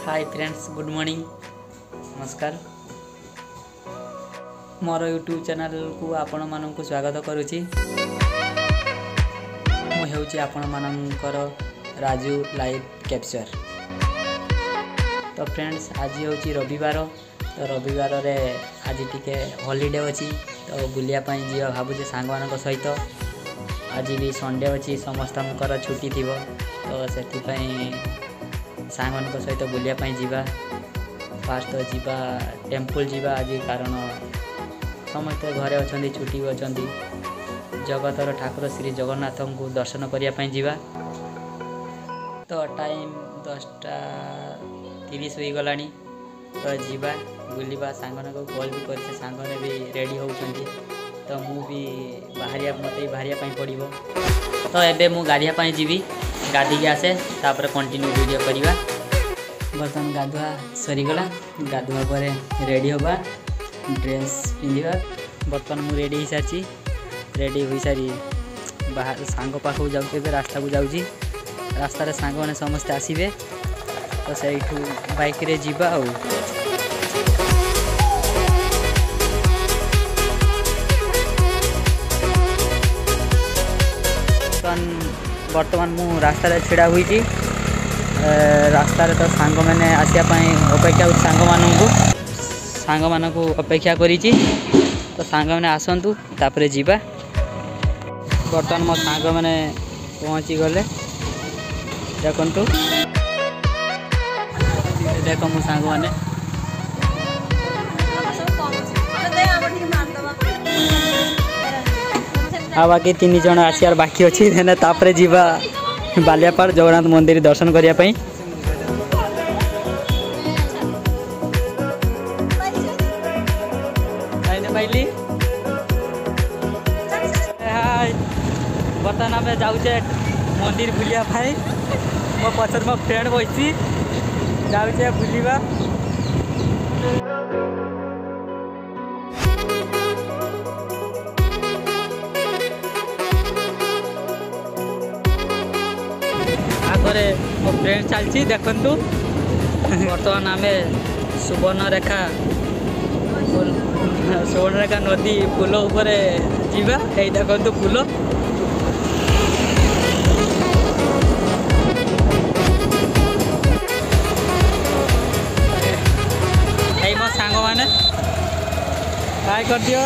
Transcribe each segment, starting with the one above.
Hi friends, good morning, नमस्कार। मोर YouTube channel को आपण मानक स्वागत करुच्ची। मुझे आपण मानकर राजू लाइव कैप्चर। तो फ्रेंड्स, आज हूँ रविवार। तो रविवार रे आज टिके हॉलीडे अच्छी, तो बुलियापाई जी भावुचे सांग मान सहित। आज भी संडे अच्छी, समस्त छुट्टी थी, तो से सांग मान सहित बुलियापाई जीवा। फास्ट तो जीवा टेम्पल जीवा आज, कारण समस्त घरे अच्छा छुट्टी अच्छा जगतर ठाकुर श्री जगन्नाथ को दर्शन करने जीवा। तो टाइम 10:30 हो गला। तो जीवा बुलवा सांग को कॉल भी कर सांगने भी रेडी होती। तो मु भी बाहरिया मत बाहरिया पड़ो। तो एबे मु गाधिया जीवी, गाधी आसे तापर कंटिन्यू वीडियो करवा। बर्तमान गाधुआ सरीगला, गाधुआ पर रेडी होगा, ड्रेस पिंधा। बर्तमान मु रेडी हो सारी, रेडी हो सारी बाहर सांग पाखक जाऊे, रास्ता को जाऊँगी। रास्तार सांग मैंने समस्ते आसबे, तो से बाइक रे जीवा। बर्तमान मु रास्तार छिड़ा हुई। रास्तार तो सांग मैंने आसापी अपेक्षा सांग मान को अपेक्षा करी। तो सांग मैंने आसतु तापर जीवा। बर्तमान मो सांग मैंने पहुँची गले। देखु देख मो सांग मैंने आ बाकी 3 जन आसार बाकी अच्छी। तापर जीवा बालियापाड़ जगन्नाथ मंदिर दर्शन करने। बर्तमान आम जाऊे मंदिर बुलिया भाई। मो पचर मो फ्रेंड बसी जाऊे बुलवा। आगे मो फ्रेंड चलती देखु। बर्तमान आम सुवर्णरेखा नदी पुल उपर जीवा। यही देखु पुल। यही मो सांग मैंने ट्राई कर दियो।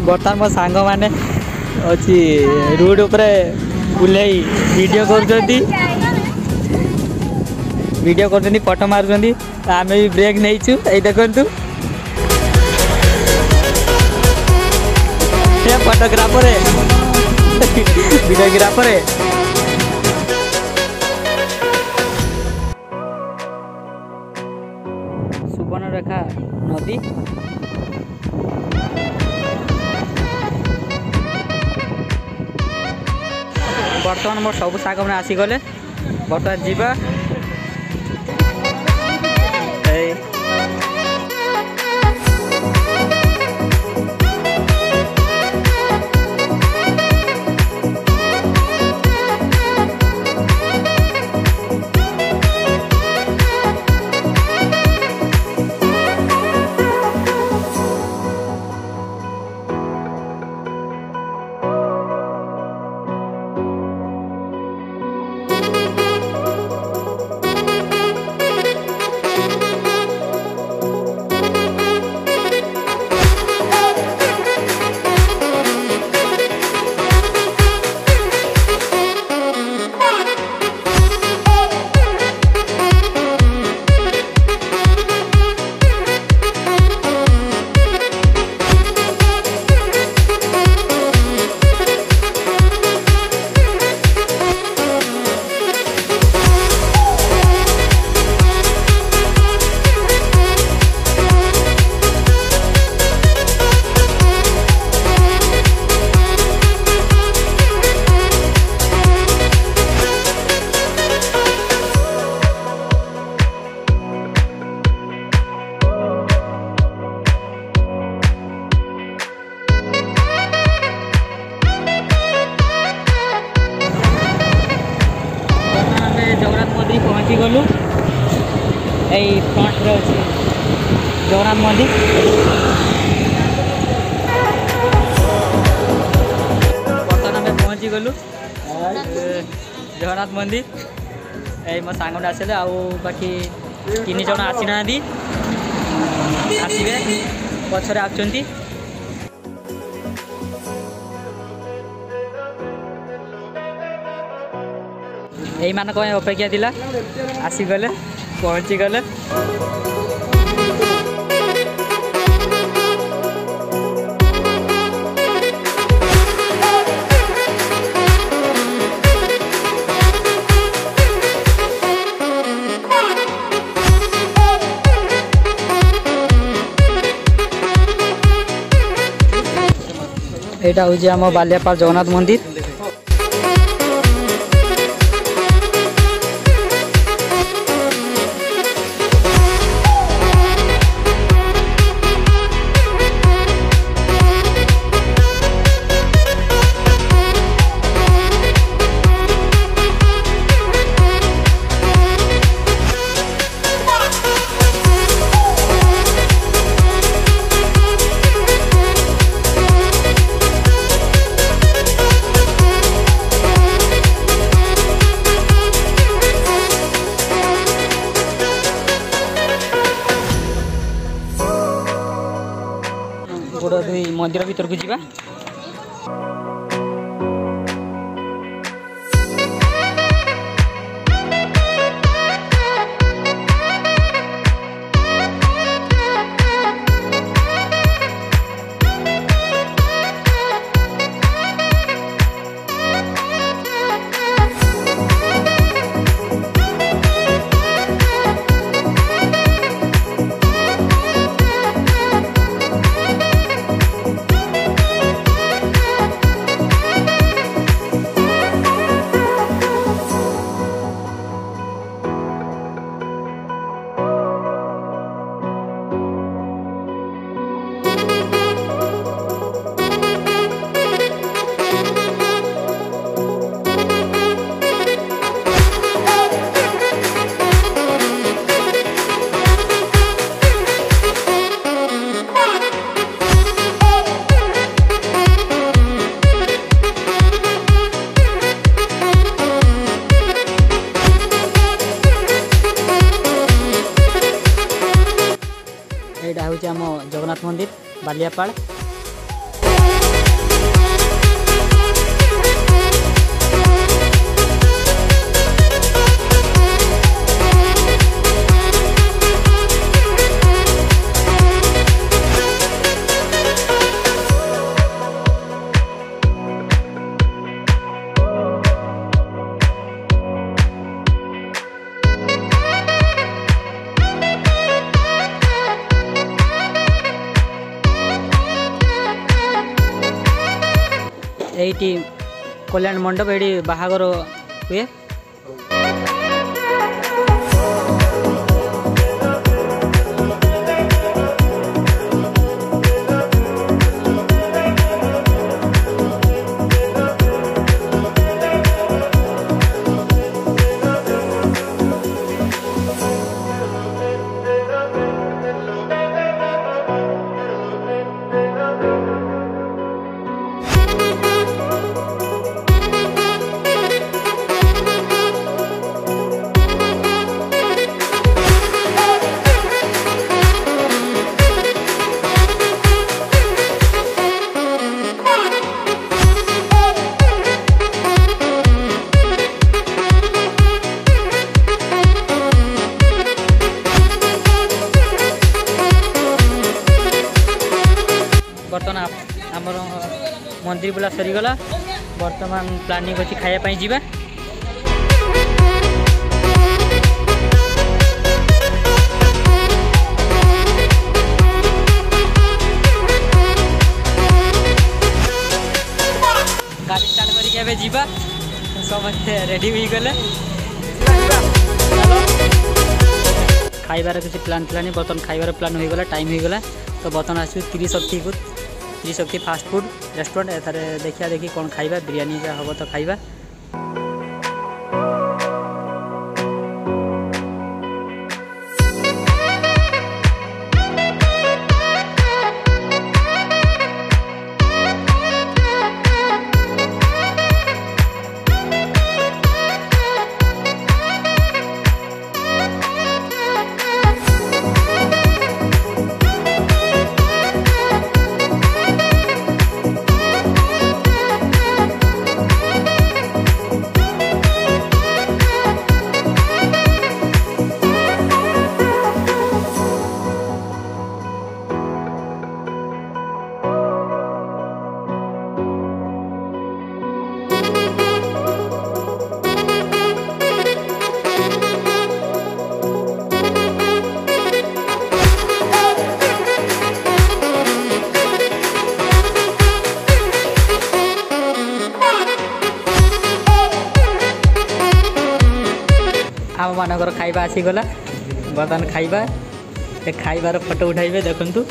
बर्तमान मो सांग मैंने अच्छी रोड उपर बुले वीडियो कर फोटो मार। आम भी ब्रेक नहीं छु। यही देखु फोटोग्राफर वीडियोग्राफर। सुवर्णरेखा नदी। बर्तमान मोर सब सांग मैंने आसीगले। बर्तमान जीवा। पहुँचीगलु यही फ्रंट अच्छे जगन्नाथ मंदिर। बर्तमान आम पहुँचीगलु जगन्नाथ मंदिर। यही मो सांग आसले आउ बाकी 3 जन आसी ना आसवे पछरे आछंती। यही मान अपेक्षा थिला आसीगले पहुँचीगले। एटा हूँ आम बालियापाल जगन्नाथ मंदिर। गोड़ धोई मंदिर भीतर को जीवा। एटा हूँ आम जगन्नाथ मंदिर बालियापाल। एटी कल्याण मंडप ये बाहागर हुए। बर्तमान आमर मंदिर बुला सरीगला। बर्तमान प्लानिंग अच्छी खायापाई जीवा। गाड़ी स्टार्ट करके जीवा समस्ते रेडी हो गले खाइबार किसी प्लान प्लानी बर्तमान खाइबार प्लान हो गला टाइम हो गला। तो बर्तमान आसू त्रिशक्ति फास्ट फूड रेस्टोरेंट एथारे देखिया देखी कौन खाइबा। बिरयानी हम तो खाइबा। आम मानकर खाइबा आसीगला बर्तमान खाइबा खाइबार फोटो उठाइबे देखंतु।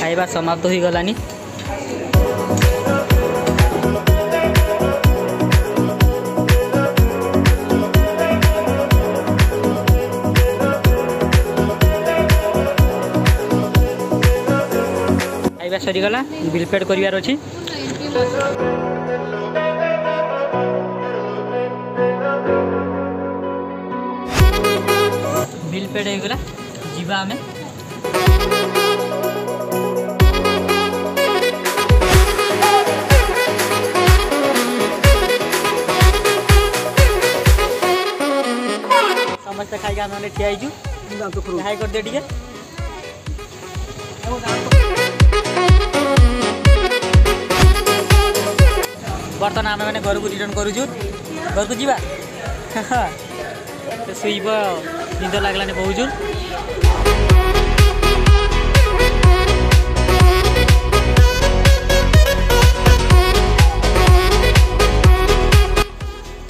खाइबा समाप्त हो गलानी। खाइबा सरीगला बिल पेड करिवार अछि। बिल पेड हो गला जीवा हमें। समस्त खाई आम ठिया हाई कर दे टे बर्तमान आम मैंने घर को रिटर्न करूँ घर को जीवा शुब निद लगलानी बहुत जोर।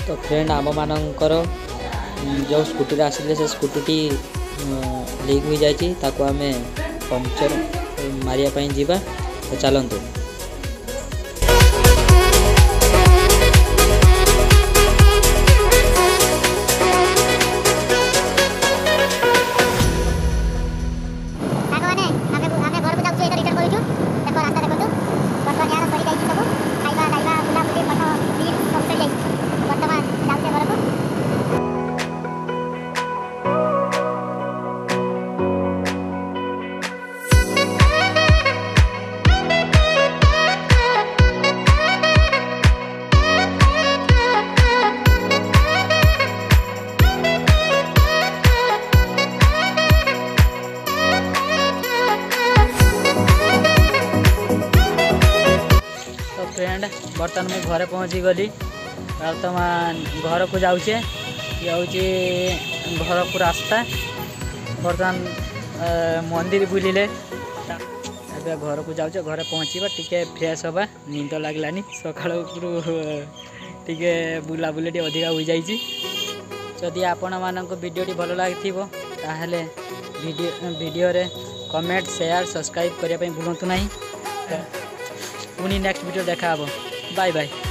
तो फ्रेंड आम मानकर जो स्कूटी आसिले से स्कूटी लीक हो जाए आम पंक्चर मारिया जीवा। तो चलतु फ्रेंड बर्तमान मैं घरे पहुँची गली। बर्तमान घर को जाऊे ये हूँ घर को रास्ता। बर्तमान मंदिर बुलिले ए घर को जाऊे घरे पहुँचा टिके फ्रेश हवा नींद लगलानी सकाळ टिके बुलाबुली टे अधिका हो जाइए। जदि आपण मानक वीडियोटी भल लगी ताहले वीडियो रे कमेंट शेयर सब्सक्राइब करने भूलु ना। पुणी नेक्स्ट वीडियो देखा। Bye bye.